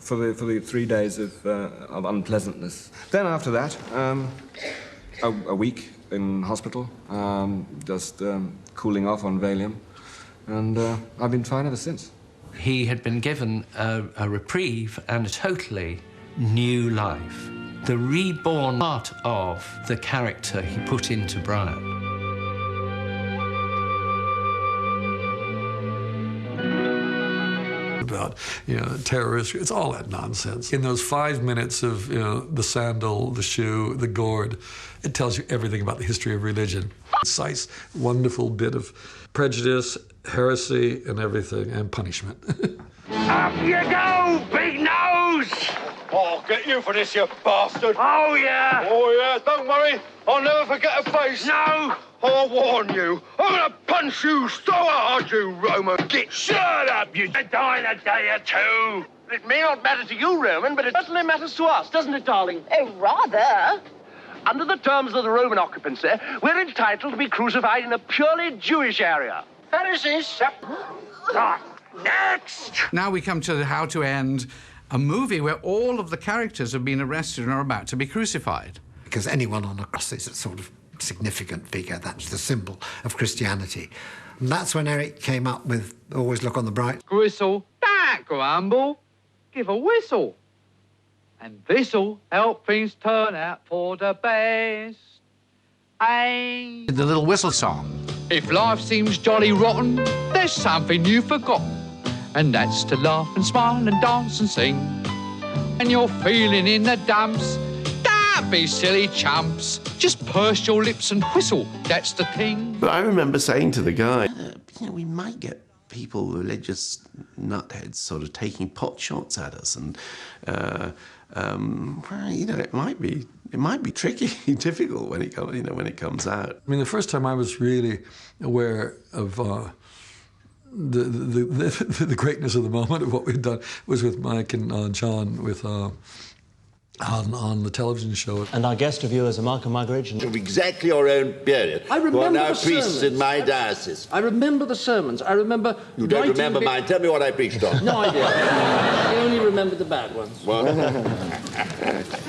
for the 3 days of unpleasantness. Then after that, a week in hospital, just cooling off on Valium, and I've been fine ever since. He had been given a reprieve and a totally new life. The reborn part of the character he put into Brian. About, terrorists, it's all that nonsense. In those 5 minutes of, the sandal, the shoe, the gourd, it tells you everything about the history of religion. Concise, wonderful bit of prejudice, heresy, and everything, and punishment. Up you go, big nose! I'll get you for this, you bastard! Oh, yeah? Oh, yeah, don't worry. I'll never forget a face. No! I'll warn you. I'm gonna punch you so hard, you Roman git. Shut up, you die in a day or two. It may not matter to you, Roman, but it certainly matters to us, doesn't it, darling? Oh, rather. Under the terms of the Roman occupancy, we're entitled to be crucified in a purely Jewish area. Pharisees. Right. Next! Now we come to how to end a movie where all of the characters have been arrested and are about to be crucified. Because anyone on a cross is a sort of significant figure. That's the symbol of Christianity. And that's when Eric came up with Always Look on the Bright. Gristle, don't grumble. Give a whistle. And this'll help things turn out for the best. Hey. The little whistle song. If life seems jolly rotten, there's something you've forgotten. And that's to laugh and smile and dance and sing. And you're feeling in the dumps. Don't be silly chumps. Just purse your lips and whistle. That's the thing. But I remember saying to the guy, we might get people, religious nutheads, sort of taking pot shots at us, and it might be tricky, difficult when it comes out. I mean, the first time I was really aware of the greatness of the moment of what we'd done was with Mike and John with on the television show. And our guest reviewers are Mark and Margaret. Of exactly our own period. I remember who are now the priests sermons. in my diocese. I remember the sermons. I remember. You don't remember mine. Tell me what I preached on. No idea. I only remember the bad ones. What?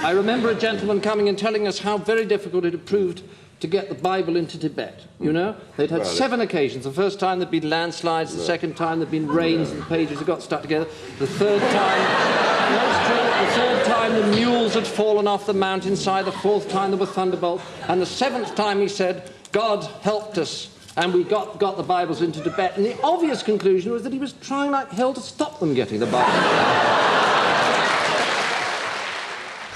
I remember a gentleman coming and telling us how very difficult it had proved to get the Bible into Tibet. They'd had 7 occasions. The first time there'd been landslides, the second time there'd been rains and the pages had got stuck together. The third time, that's true. The third time the mules had fallen off the mountainside. The fourth time there were thunderbolts. And the 7th time he said, God helped us. And we got the Bibles into Tibet. And the obvious conclusion was that he was trying like hell to stop them getting the Bible.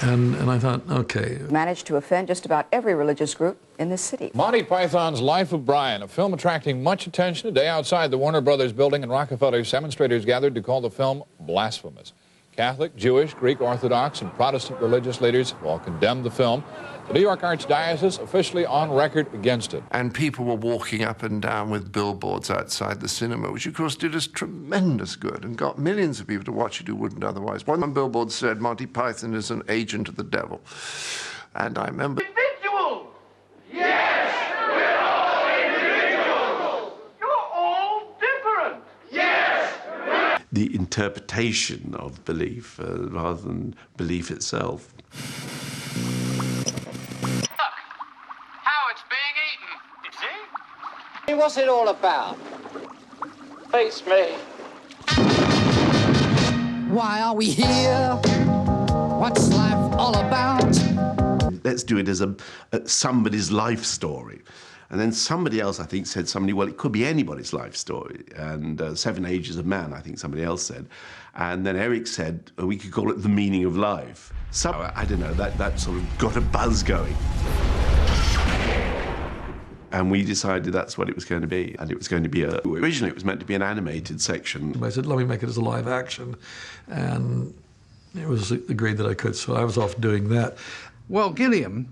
And I thought, okay. Managed to offend just about every religious group in this city. Monty Python's Life of Brian, a film attracting much attention today outside the Warner Brothers building in Rockefeller. Demonstrators gathered to call the film blasphemous. Catholic, Jewish, Greek Orthodox, and Protestant religious leaders have all condemned the film. The New York Archdiocese officially on record against it. And people were walking up and down with billboards outside the cinema, which of course did us tremendous good and got millions of people to watch it who wouldn't otherwise. One billboard said, Monty Python is an agent of the devil. And I remember... Individuals! Yes! We're all individuals! You're all different! Yes! The interpretation of belief rather than belief itself. What's it all about? Face me. Why are we here? What's life all about? Let's do it as somebody's life story. And then somebody else, I think, said well, it could be anybody's life story. And 7 Ages of Man, I think somebody else said. And then Eric said, we could call it The Meaning of Life. So, I don't know, that sort of got a buzz going. And we decided that's what it was going to be. And it was going to be originally it was meant to be an animated section. I said, let me make it as a live action. And it was agreed that I could, so I was off doing that. Well, Gilliam,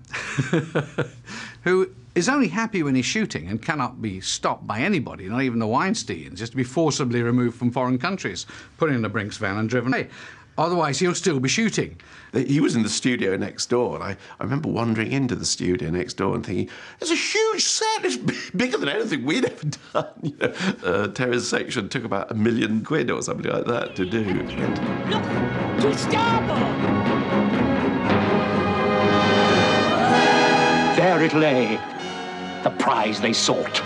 who is only happy when he's shooting and cannot be stopped by anybody, not even the Weinsteins, just to be forcibly removed from foreign countries, put in a Brinks van and driven away. Otherwise, he'll still be shooting. He was in the studio next door, and I remember wandering into the studio next door and thinking, it's a huge set, it's bigger than anything we'd ever done. You know, Terry's section took about £1 million or something like that to do. Look, to starboard! There it lay, the prize they sought.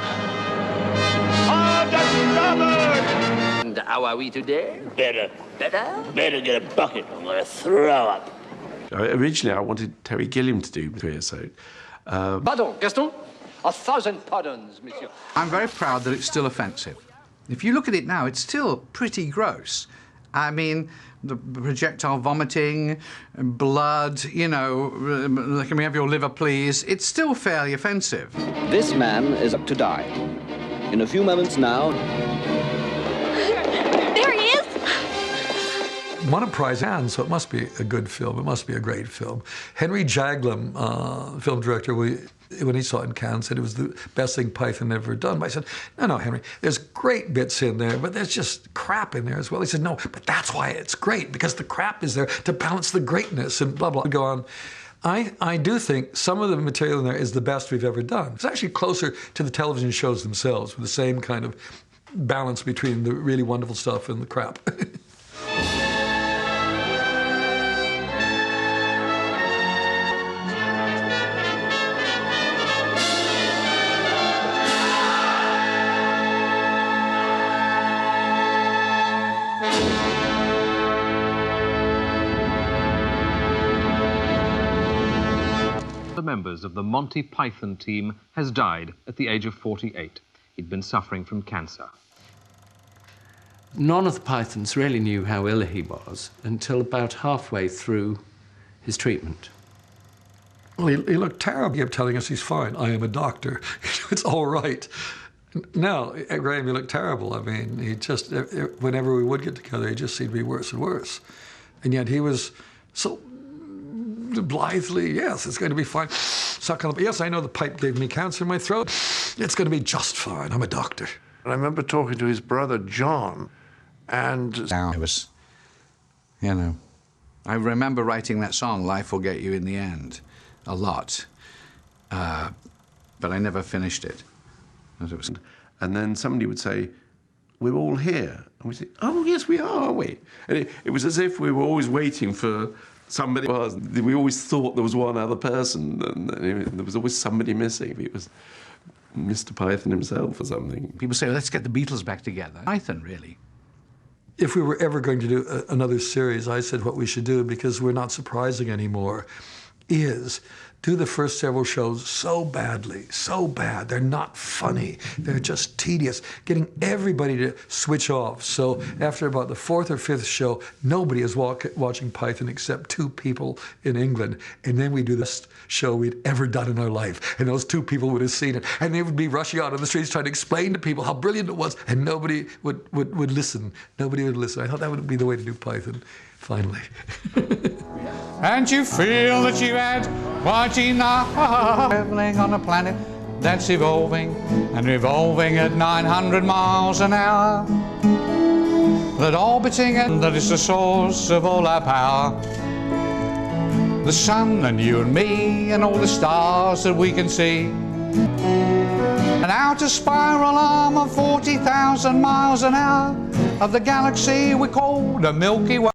And how are we today? Better. Better? Better get a bucket. I'm going to throw up. Originally, I wanted Terry Gilliam to do Creosote. Pardon, Gaston? 1,000 pardons, monsieur. I'm very proud that it's still offensive. If you look at it now, it's still pretty gross. I mean, the projectile vomiting, blood, you know, can we have your liver, please? It's still fairly offensive. This man is up to die. In a few moments now... There he is! Won a prize, and so it must be a good film. It must be a great film. Henry Jaglom, film director, when he saw it in Cannes, said it was the best thing Python ever done. But I said, no, Henry, there's great bits in there, but there's just crap in there as well. He said, no, but that's why it's great, because the crap is there to balance the greatness and blah, blah. Go on. I do think some of the material in there is the best we've ever done. It's actually closer to the television shows themselves, with the same kind of balance between the really wonderful stuff and the crap. Members of the Monty Python team has died at the age of 48. He'd been suffering from cancer. None of the Pythons really knew how ill he was until about halfway through his treatment. Well, he looked terrible. He kept telling us he's fine. I am a doctor. It's all right. No, Graham, he looked terrible. I mean, he just, whenever we would get together, he just seemed to be worse and worse. And yet he was so blithely, yes, it's going to be fine. Suck on the, yes, I know the pipe gave me cancer in my throat. It's going to be just fine. I'm a doctor. And I remember talking to his brother, John, and... Now, it was, you know, I remember writing that song, Life Will Get You in the End, a lot. But I never finished it. And then somebody would say, we're all here. And we'd say, oh, yes, we are, aren't we? And it was as if we were always waiting for somebody. We always thought there was one other person, and there was always somebody missing. It was Mr. Python himself or something. People say, well, let's get the Beatles back together. Python, really. If we were ever going to do another series, I said what we should do, because we're not surprising anymore, is do the first several shows so badly, so bad. They're not funny. They're just tedious, getting everybody to switch off. So after about the fourth or fifth show, nobody is watching Python except 2 people in England. And then we do the best show we'd ever done in our life. And those 2 people would have seen it. And they would be rushing out on the streets trying to explain to people how brilliant it was. And nobody would listen. Nobody would listen. I thought that would be the way to do Python, finally. And you feel that you had what enough, traveling on a planet that's evolving and revolving at 900 miles an hour, that orbiting and that is the source of all our power. The sun and you and me and all the stars that we can see, an outer spiral arm of 40,000 miles an hour of the galaxy we call the Milky Way.